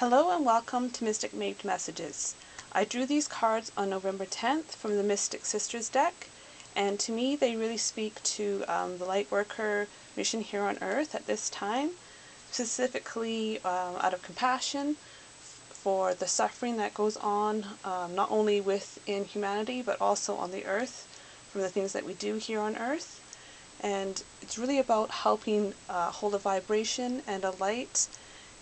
Hello and welcome to Mystic Mage Messages. I drew these cards on November 10th from the Mystic Sisters deck, and to me they really speak to the Lightworker mission here on Earth at this time, specifically out of compassion for the suffering that goes on not only within humanity but also on the Earth from the things that we do here on Earth. And it's really about helping hold a vibration and a light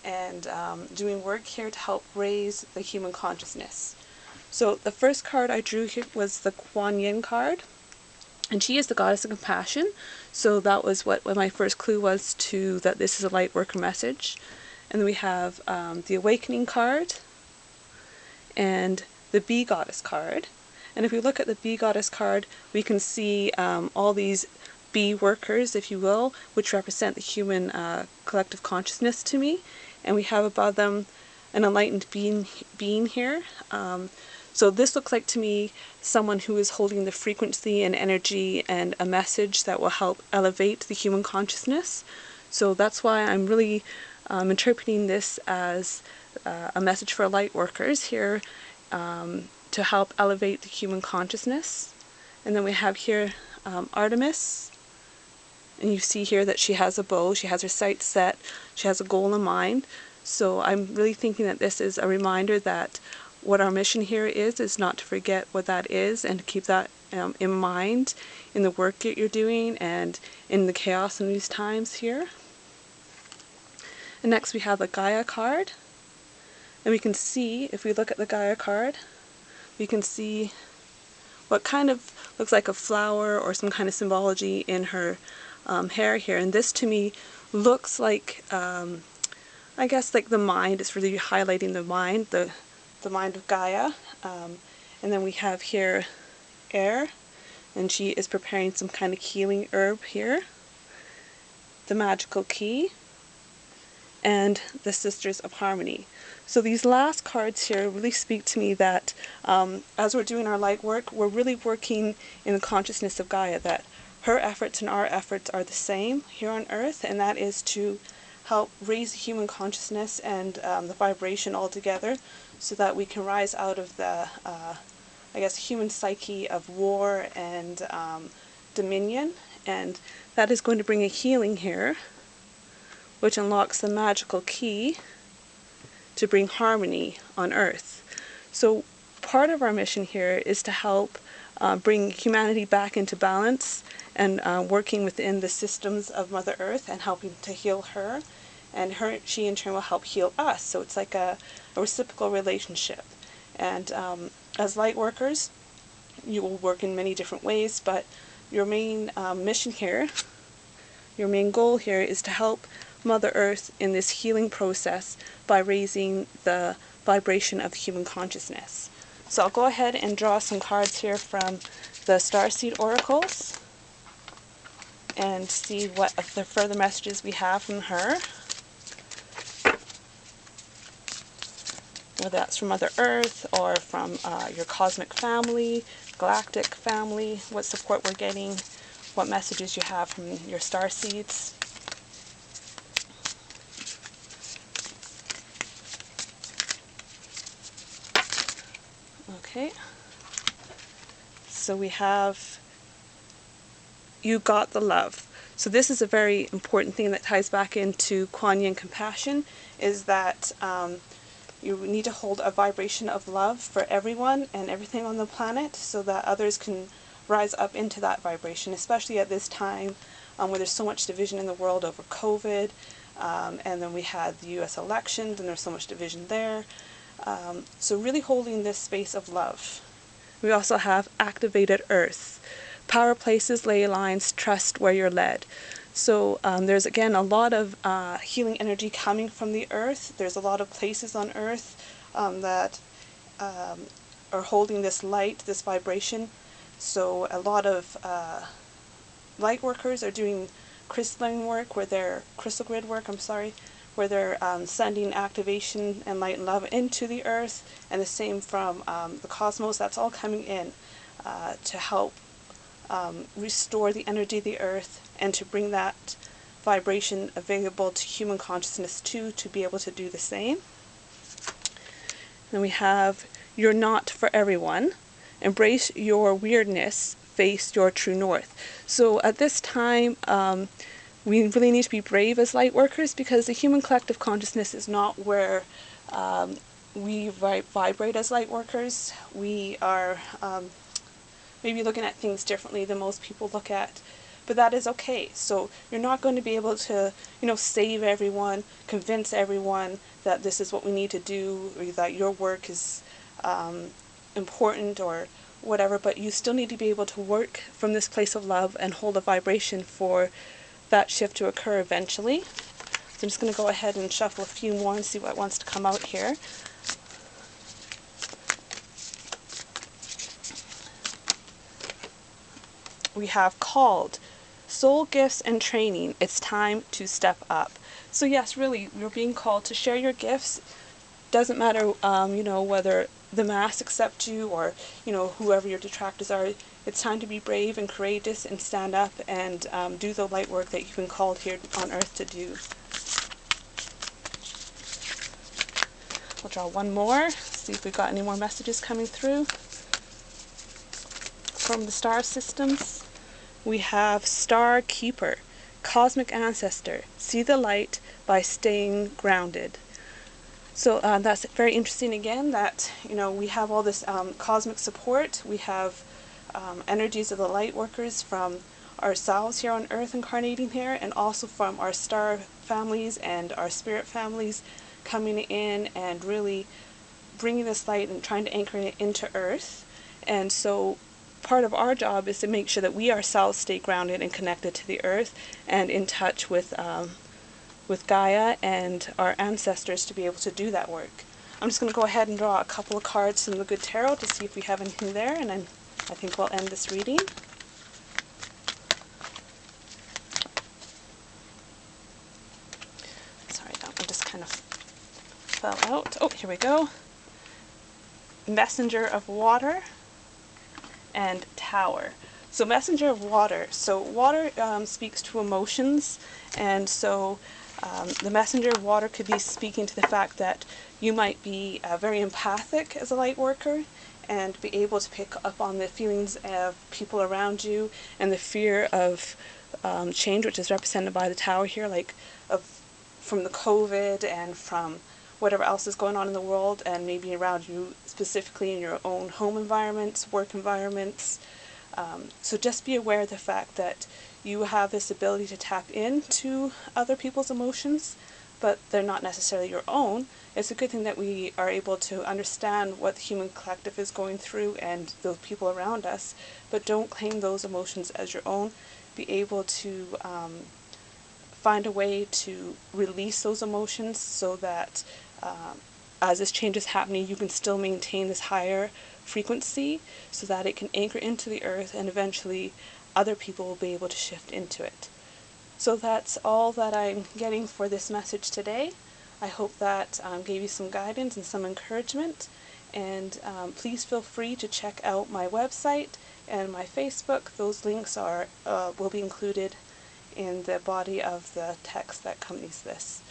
and doing work here to help raise the human consciousness. So the first card I drew here was the Kuan Yin card, and she is the goddess of compassion. So that was what my first clue was to that this is a light worker message. And then we have the Awakening card and the Bee Goddess card. And if we look at the Bee Goddess card, we can see all these bee workers, if you will, which represent the human collective consciousness to me. And we have above them an enlightened being here. So this looks like to me someone who is holding the frequency and energy and a message that will help elevate the human consciousness. So that's why I'm really interpreting this as a message for light workers here to help elevate the human consciousness. And then we have here Artemis. And you see here that she has a bow, she has her sights set, she has a goal in mind. So I'm really thinking that this is a reminder that what our mission here is not to forget what that is and to keep that in mind in the work that you're doing and in the chaos in these times here. And next we have the Gaia card. And we can see, if we look at the Gaia card, we can see what kind of looks like a flower or some kind of symbology in her hair here, and this to me looks like I guess like the mind. It's really highlighting the mind, the mind of Gaia. And then we have here air, and she is preparing some kind of healing herb here, the magical key, and the Sisters of Harmony. So these last cards here really speak to me that as we're doing our light work, we're really working in the consciousness of Gaia, that her efforts and our efforts are the same here on Earth, and that is to help raise the human consciousness and the vibration all together so that we can rise out of the, I guess, human psyche of war and dominion. And that is going to bring a healing here, which unlocks the magical key to bring harmony on Earth. So part of our mission here is to help bring humanity back into balance and working within the systems of Mother Earth and helping to heal her, and she in turn will help heal us. So it's like a reciprocal relationship. And as light workers, you will work in many different ways, but your main mission here, your main goal here is to help Mother Earth in this healing process by raising the vibration of human consciousness. So I'll go ahead and draw some cards here from the Starseed oracles and see what of the further messages we have from her. Whether that's from Mother Earth or from your cosmic family, galactic family, what support we're getting, what messages you have from your Starseeds. Okay, so we have You Got the Love. So this is a very important thing that ties back into Kuan Yin compassion, is that you need to hold a vibration of love for everyone and everything on the planet so that others can rise up into that vibration, especially at this time where there's so much division in the world over COVID, and then we had the US elections and there's so much division there. So really holding this space of love. We also have Activated Earth. Power places, ley lines, trust where you're led. So there's again a lot of healing energy coming from the Earth. There's a lot of places on Earth that are holding this light, this vibration. So a lot of light workers are doing crystalline work, crystal grid work, where they're sending activation and light and love into the Earth, and the same from the cosmos. That's all coming in to help restore the energy of the Earth and to bring that vibration available to human consciousness too, to be able to do the same. Then we have you're not for everyone. Embrace your weirdness. Face your true north. So at this time, we really need to be brave as light workers, because the human collective consciousness is not where we vibrate as light workers. We are maybe looking at things differently than most people look at, but that is okay. So you're not going to be able to, save everyone, convince everyone that this is what we need to do, or that your work is important or whatever, but you still need to be able to work from this place of love and hold a vibration for that shift to occur eventually. So I'm just going to go ahead and shuffle a few more and see what wants to come out here. We have called, soul gifts and training. It's time to step up. So yes, really, you're being called to share your gifts. Doesn't matter, whether the mass accept you or, whoever your detractors are. It's time to be brave and courageous and stand up and do the light work that you've been called here on earth to do. We'll draw one more, see if we've got any more messages coming through from the star systems. We have Star Keeper, Cosmic Ancestor, see the light by staying grounded. So that's very interesting again, that, we have all this cosmic support. We have energies of the light workers from ourselves here on earth incarnating here, and also from our star families and our spirit families coming in and really bringing this light and trying to anchor it into earth. And so part of our job is to make sure that we ourselves stay grounded and connected to the earth and in touch with Gaia and our ancestors to be able to do that work. I'm just going to go ahead and draw a couple of cards from the Good Tarot to see if we have anything there, and then I think we'll end this reading. Sorry, that one just kind of fell out. Oh, here we go. Messenger of Water and Tower. So Messenger of Water. So water speaks to emotions, and so the Messenger of Water could be speaking to the fact that you might be very empathic as a light worker and be able to pick up on the feelings of people around you and the fear of change, which is represented by the Tower here, like from the COVID and from whatever else is going on in the world, and maybe around you specifically in your own home environments, work environments. So just be aware of the fact that you have this ability to tap into other people's emotions, but they're not necessarily your own. It's a good thing that we are able to understand what the human collective is going through and those people around us, but don't claim those emotions as your own. Be able to find a way to release those emotions so that as this change is happening, you can still maintain this higher frequency so that it can anchor into the earth, and eventually other people will be able to shift into it. So that's all that I'm getting for this message today. I hope that gave you some guidance and some encouragement, and please feel free to check out my website and my Facebook. Those links are will be included in the body of the text that accompanies this.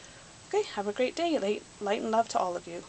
Okay, have a great day. Light and love to all of you.